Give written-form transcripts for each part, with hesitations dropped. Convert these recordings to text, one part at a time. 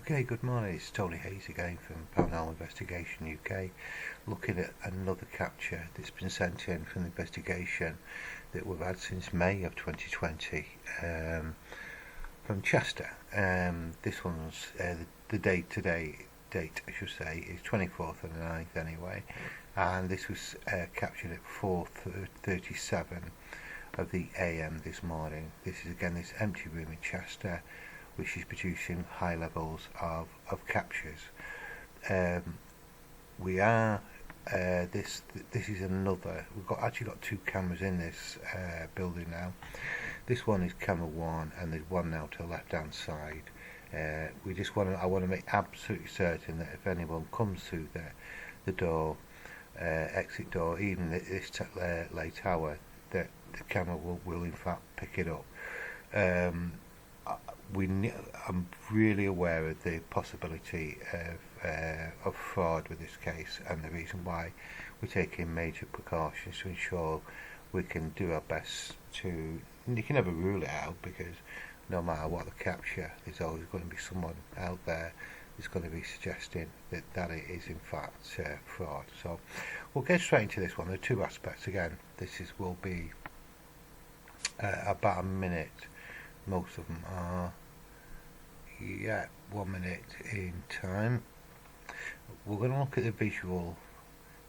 Okay, good morning. It's Tony Hayes again from Paranormal Investigation UK, looking at another capture that's been sent in from the investigation that we've had since May of 2020 from Chester. This one's the date I should say, is 24th of the 9th anyway, and this was captured at 4:37 of the AM this morning. This is again this empty room in Chester, which is producing high levels of captures. We are this is another. We've actually got two cameras in this building now. This one is camera 1, and there's one now to the left hand side. I want to make absolutely certain that if anyone comes through the door, exit door, even this late hour, that the camera will in fact pick it up. I'm really aware of the possibility of fraud with this case, and the reason why we're taking major precautions to ensure we can do our best to. You can never rule it out, because no matter what the capture, there's always going to be someone out there that's going to be suggesting that it is in fact fraud. So we'll get straight into this one. There are two aspects. Again, will be about a minute. Most of them are 1 minute in time. We're going to look at the visual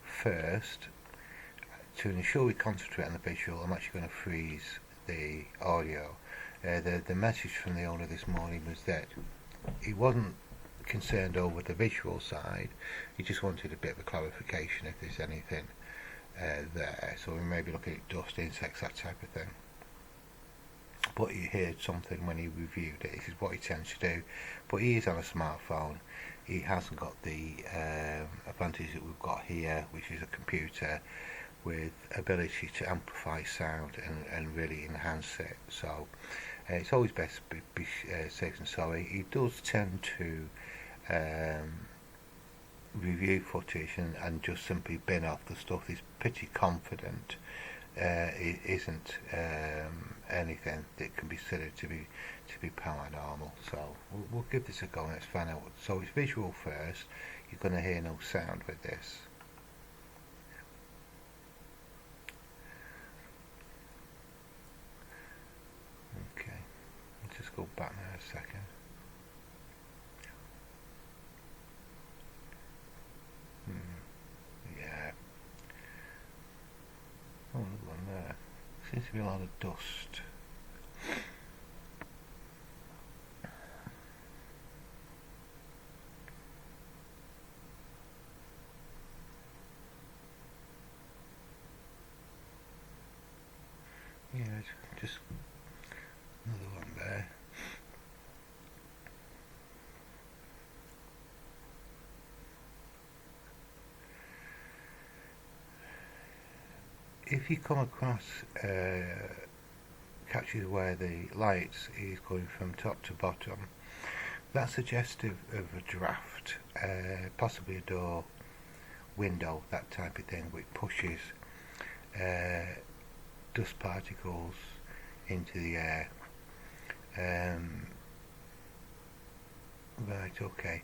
first. To ensure we concentrate on the visual, I'm actually going to freeze the audio. The message from the owner this morning was that he wasn't concerned over the visual side, he just wanted a bit of a clarification if there's anything there. So we may be looking at dust, insects, that type of thing. But he heard something when he reviewed it. This is what he tends to do. But he is on a smartphone. He hasn't got the advantage that we've got here, which is a computer with ability to amplify sound and really enhance it. So it's always best to be safe than sorry. He does tend to review footage and just simply bin off the stuff. He's pretty confident it isn't anything that can be considered to be paranormal. So we'll give this a go and let's find out. So it's visual first. You're going to hear no sound with this. Okay, let's just go back now a second. Yeah. Oh, another one there. Seems to be a lot of dust. Yeah, just another one there. If you come across captures where the light is going from top to bottom, that's suggestive of a draft, possibly a door, window, that type of thing, which pushes dust particles into the air. Right, okay.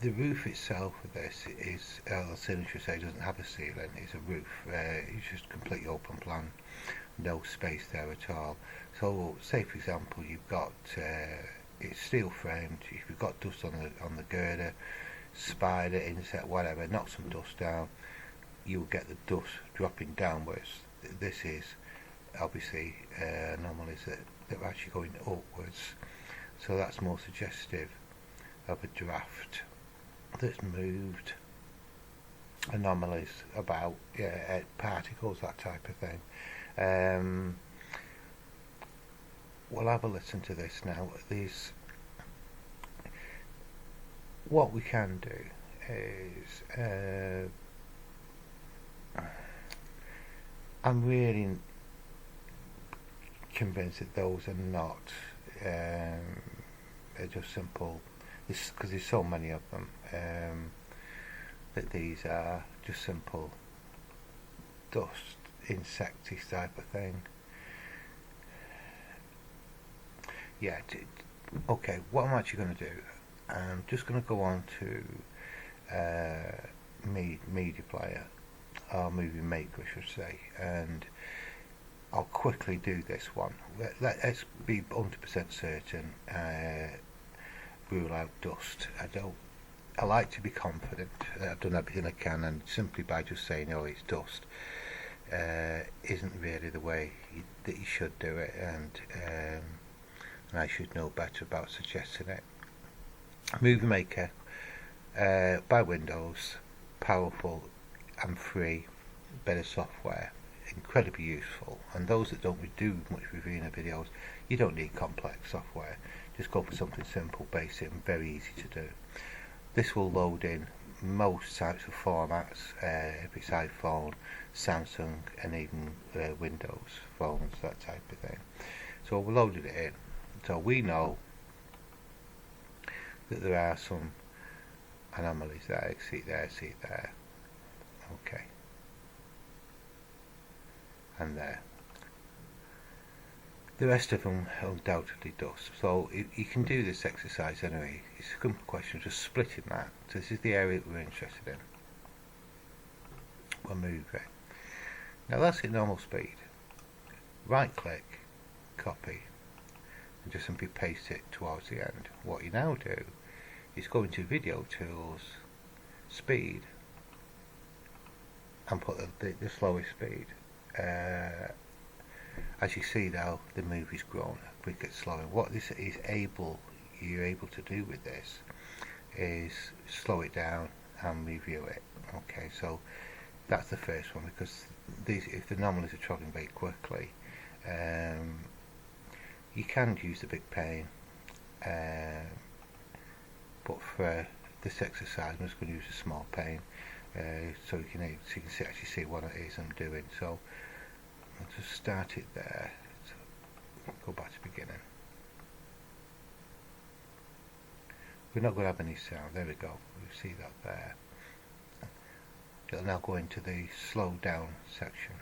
The roof itself of this is, the ceiling should say, doesn't have a ceiling, it's a roof. It's just completely open plan, no space there at all. So say for example you've got it's steel framed, if you've got dust on the girder, spider, insect, whatever, knock some dust down, you'll get the dust dropping downwards. This is obviously anomalies that are actually going upwards, so that's more suggestive of a draft that's moved, anomalies about particles, that type of thing. We'll have a listen to this now. What we can do is I'm really convinced that those are not they're just simple, because there's so many of them, that these are just simple dust, insecty type of thing. Yeah, okay, what I'm actually going to do, I'm just going to go on to media player, or movie maker I should say, and I'll quickly do this one. Let's be 100% certain. Rule out dust. I like to be confident that I've done everything I can, and simply by just saying, oh, it's dust, isn't really the way that you should do it, and I should know better about suggesting it. Movie Maker by Windows, powerful and free bit of software, incredibly useful. And those that don't do much reviewing of videos, you don't need complex software. Just go for something simple, basic, and very easy to do. This will load in most types of formats, if it's iPhone, Samsung, and even Windows phones, that type of thing. So we loaded it in. So we know that there are some anomalies there. See there, see there. Okay. And there. The rest of them undoubtedly dust. So you can do this exercise anyway. It's a simple question of just splitting that. So this is the area that we're interested in. We'll move it. Now that's at normal speed. Right click, copy, and just simply paste it towards the end. What you now do is go into Video Tools, Speed, and put the slowest speed. As you see now, the movie's grown. We get slower. What this is you're able to do with this is slow it down and review it. Okay, so that's the first one, because if the anomalies are travelling very quickly, you can use the big pen, but for this exercise I'm just going to use a small pen, so you can actually see what it is I'm doing. So I'll just start it there. So go back to beginning. We're not going to have any sound. There we go. You see that there. It'll now go into the slow down section.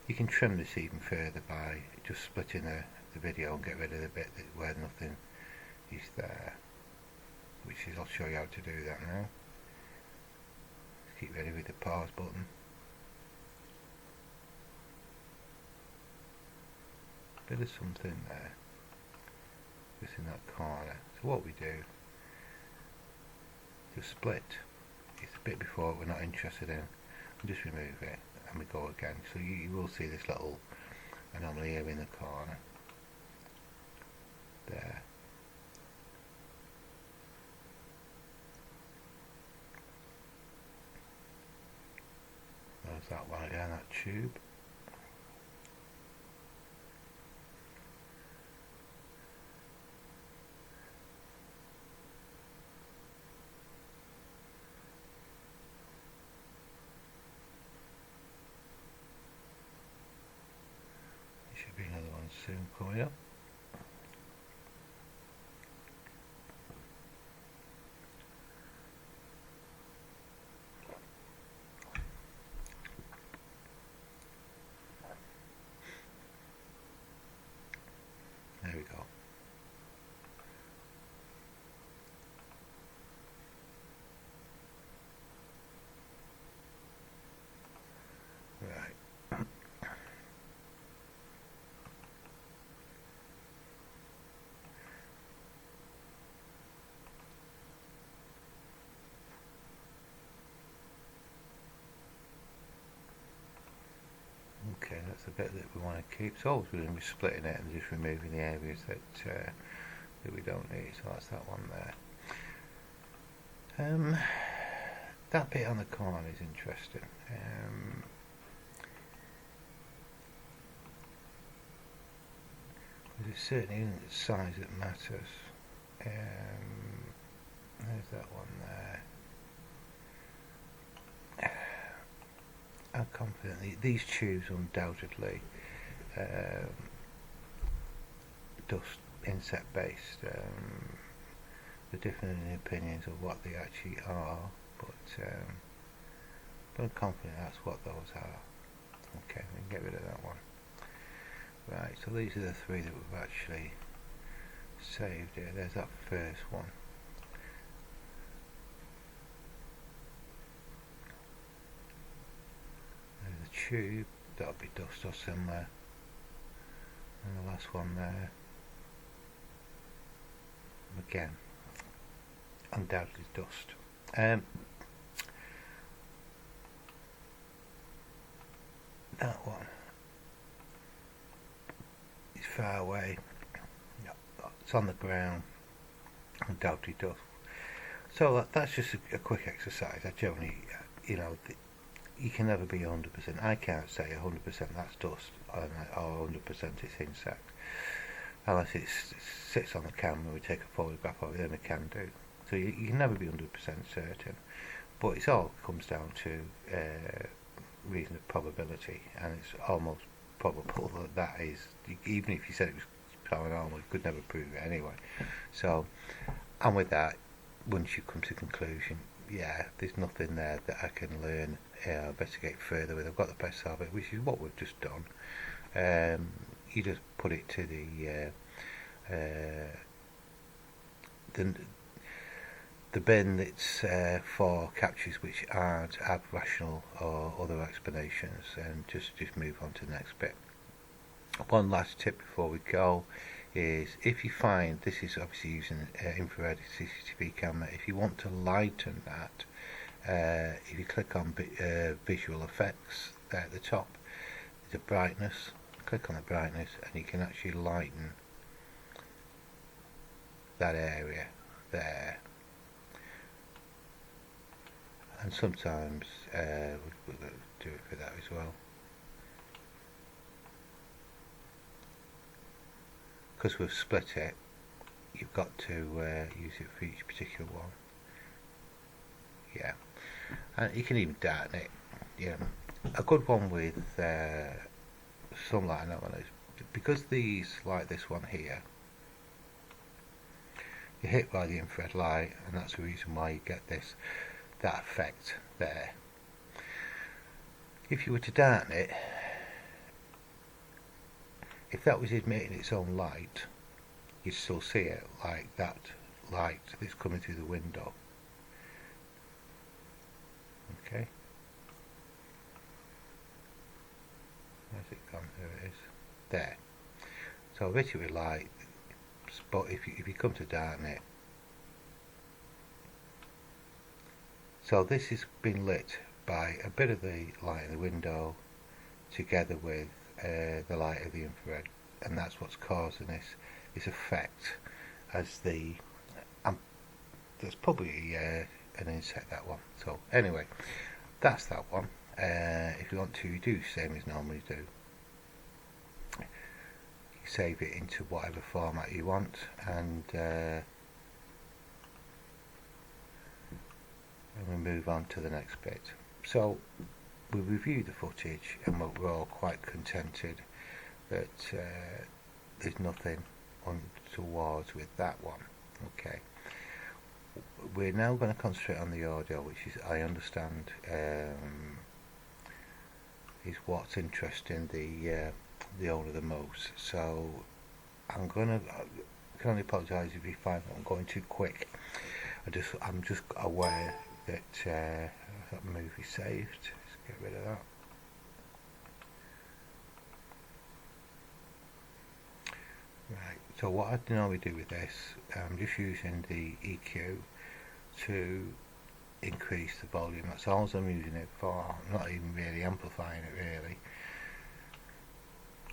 You can trim this even further by just splitting the video and get rid of the bit where nothing is there, which is, I'll show you how to do that now. Keep ready with the pause button. Bit of something there, just in that corner. So what we do, just split. It's the bit before we're not interested in, and just remove it, and we go again. So you will see this little anomaly here in the corner. There. There's that one again, that tube. There should be another one soon coming up. There we go. Right. Okay, that's the bit that we want to keep. So we're going to be splitting it and just removing the areas that we don't need. So that's that one there. That bit on the corner is interesting. There's certainly isn't the size that matters. There's that one there. I'm confident these tubes undoubtedly dust insect based. There are different opinions of what they actually are, but I'm confident that's what those are. Okay, we can get rid of that one. Right, so these are the three that we've actually saved here. There's that first one. There's the tube, that'll be dust or somewhere. And the last one there. Again, undoubtedly dust. That one is far away. It's on the ground, undoubtedly dust. So that's just a quick exercise. I generally, you can never be 100%. I can't say 100% that's dust or 100% it's insect. Unless it sits on the camera, we take a photograph of it, then we can do. So you can never be 100% certain. But it all comes down to reason of probability, and it's almost probable that is, even if you said it was paranormal, you could never prove it anyway. So, and with that, once you come to conclusion, yeah, there's nothing there that I can learn, investigate further with. I've got the best of it, which is what we've just done. You just put it to the bin that's for captures which aren't have rational or other explanations, and just move on to the next bit. One last tip before we go is, if you find, this is obviously using infrared CCTV camera, if you want to lighten that, if you click on visual effects there at the top, there's a brightness, click on the brightness and you can actually lighten that area there. And sometimes we'll do it for that as well, because we've split it. You've got to use it for each particular one. Yeah, and you can even darken it. Yeah, a good one with sunlight anomalies, because these, like this one here, you're hit by the infrared light, and that's the reason why you get that effect there. If you were to darken it, if that was emitting its own light, you'd still see it, like that light that's coming through the window. Okay, where's it gone? There it is. There. So basically light, but if you come to darken it, so this has been lit by a bit of the light in the window together with the light of the infrared, and that's what's causing this effect. As there's probably an insect, that one. So anyway, that's that one. If you want to do the same as normally do, you save it into whatever format you want, and we move on to the next bit. So we reviewed the footage and we're all quite contented that there's nothing untoward with that one. Okay, we're now going to concentrate on the audio, which is, I understand, is what's interesting the owner the most. So I can only apologise if you find that I'm going too quick. I'm just aware that that movie saved. Let's get rid of that. Right, so what I normally do with this, I'm just using the EQ to increase the volume. That's all I'm using it for. I'm not even really amplifying it really.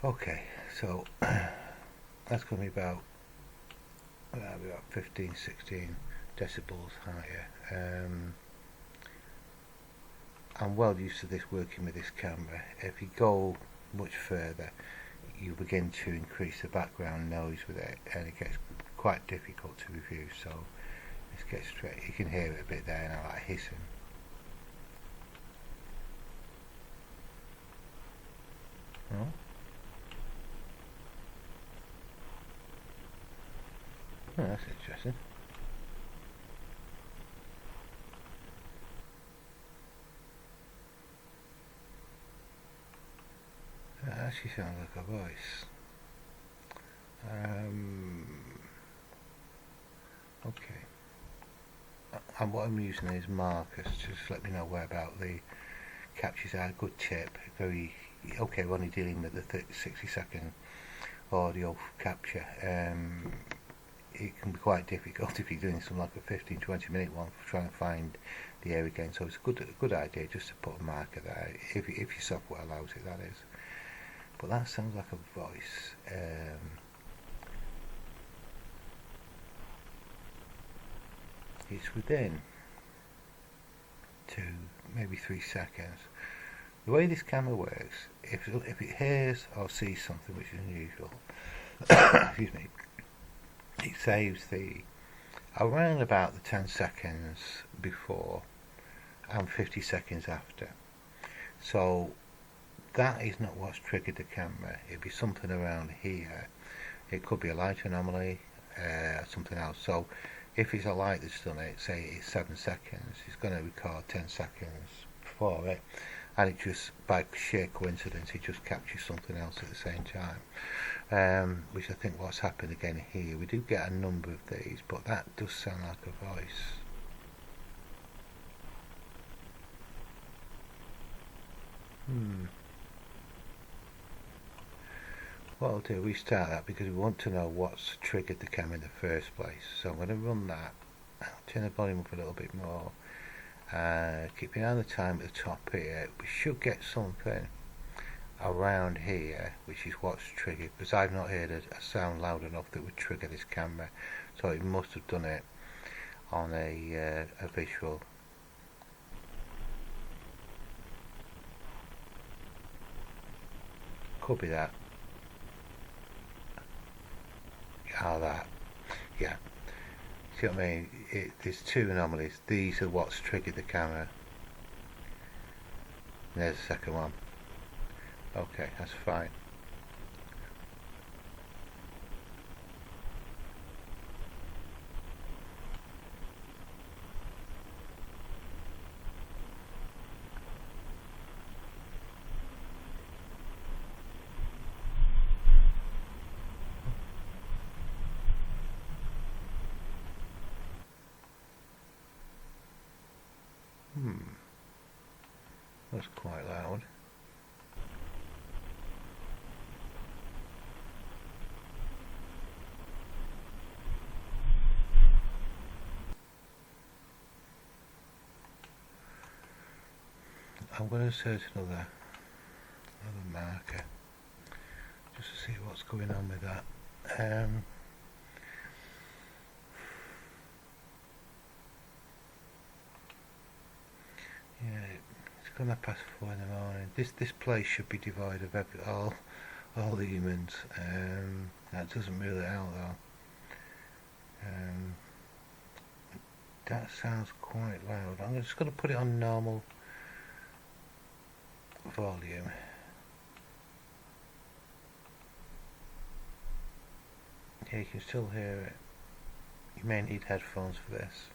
Okay, so that's going to be about 15, 16 decibels higher. I'm well used to this, working with this camera. If you go much further, you begin to increase the background noise with it, and it gets quite difficult to review. So let's get straight. You can hear it a bit there now, like hissing. Oh. Oh, that's interesting. That actually sounds like a voice. and what I'm using is markers to just let me know where about the captures are. Good tip. Very okay. We're only dealing with the 60-second audio capture. It can be quite difficult if you're doing something like a 15-20 minute one for trying to find the air again. So it's a good idea just to put a marker there if your software allows it, that is. But that sounds like a voice. It's within 2, maybe 3 seconds. The way this camera works, if it hears or sees something which is unusual, excuse me, it saves around about the 10 seconds before and 50 seconds after. So that is not what's triggered the camera. It'd be something around here. It could be a light anomaly, something else. So if it's a light that's done it, say it's 7 seconds, it's going to record 10 seconds before it, and it just, by sheer coincidence, it just captures something else at the same time, which I think what's happened again here. We do get a number of these, but that does sound like a voice. What I'll do, restart that, because we want to know what's triggered the camera in the first place. So I'm going to run that. I'll turn the volume up a little bit more. Keep an eye on the time at the top here. We should get something around here, which is what's triggered, because I've not heard a sound loud enough that would trigger this camera. So it must have done it on a visual. Could be that. That, yeah. See what I mean? There's 2 anomalies. These are what's triggered the camera. And there's the second one. Okay, that's fine. That's quite loud. I'm going to search another marker just to see what's going on with that. Yeah, it's gone past 4 in the morning. This place should be devoid of all the humans. That doesn't rule it out though. That sounds quite loud. I'm just going to put it on normal volume. Yeah, you can still hear it. You may need headphones for this.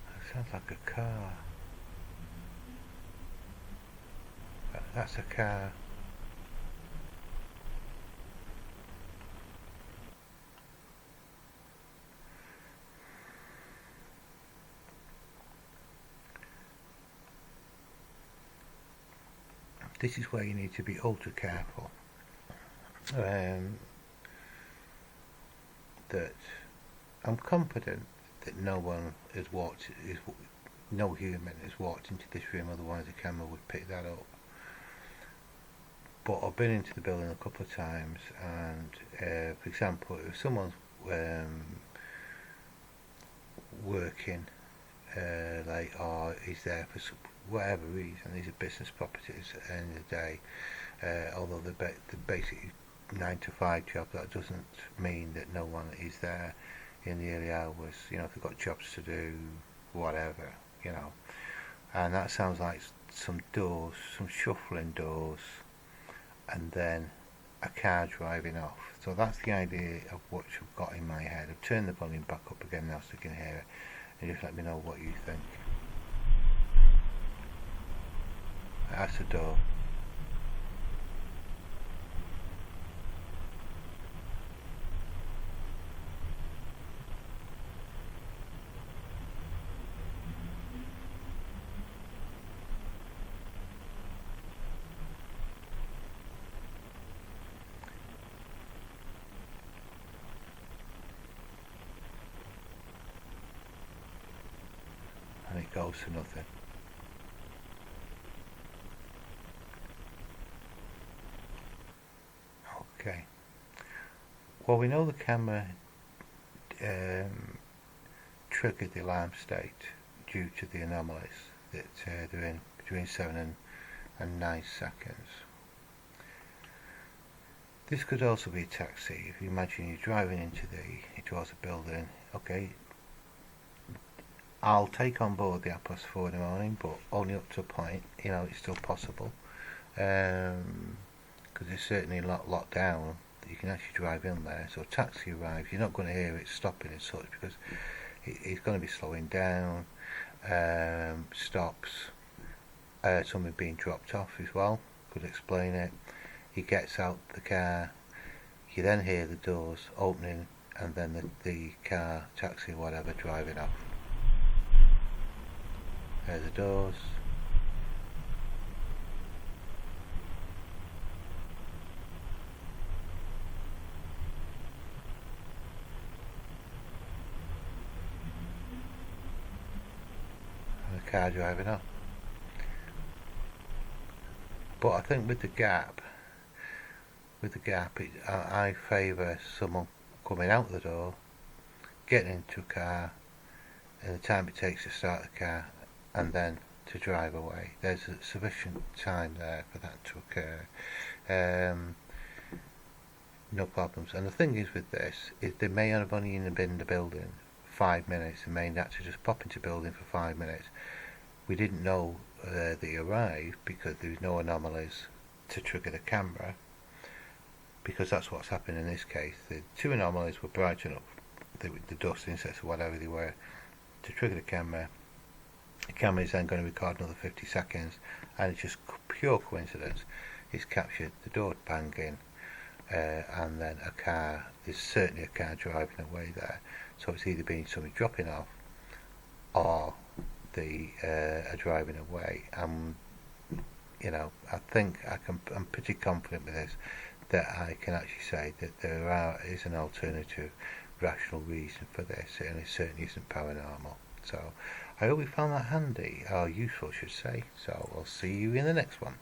That sounds like a car. That's a car. This is where you need to be ultra careful. That I'm confident that no human has walked into this room, otherwise the camera would pick that up. But I've been into the building a couple of times, and for example, if someone's working late, or is there for whatever reason, these are business properties at the end of the day, although they're basically 9 to 5 job, that doesn't mean that no one is there in the early hours. You know, if they've got jobs to do, whatever, you know. And that sounds like some doors, some shuffling doors, and then a car driving off. So that's the idea of what you've got in my head. I've turned the volume back up again now so you can hear it, and just let me know what you think. That's the door. And it goes to nothing. Okay. Well, we know the camera triggered the alarm state due to the anomalies that they're in between 7 and 9 seconds. This could also be a taxi. If you imagine you're driving towards a building, okay, I'll take on board the 4:30 in the morning, but only up to a point. It's still possible, because it's certainly not locked down that you can actually drive in there. So taxi arrives, you're not going to hear it stopping as such, because it's going to be slowing down, stops, something being dropped off as well, could explain it. He gets out the car, you then hear the doors opening, and then the car, taxi, whatever, driving off. There's the doors. And the car driving off. But I think with the gap, I favour someone coming out the door, getting into a car, and the time it takes to start the car, and then to drive away. There's a sufficient time there for that to occur. No problems. And the thing is with this, is they may have only been in the building 5 minutes, they may have to just pop into the building for 5 minutes. We didn't know that he arrived because there was no anomalies to trigger the camera, because that's what's happened in this case. The two anomalies were bright enough, the dust insects or whatever they were, to trigger the camera. The camera is then going to record another 50 seconds, and it's just pure coincidence. It's captured the door banging, and then a car. There's certainly a car driving away there. So it's either been somebody dropping off, or they are driving away. I think I'm pretty confident with this, that I can actually say that there is an alternative rational reason for this, and it certainly isn't paranormal. So I hope you found that handy, or useful, I should say. So I'll see you in the next one.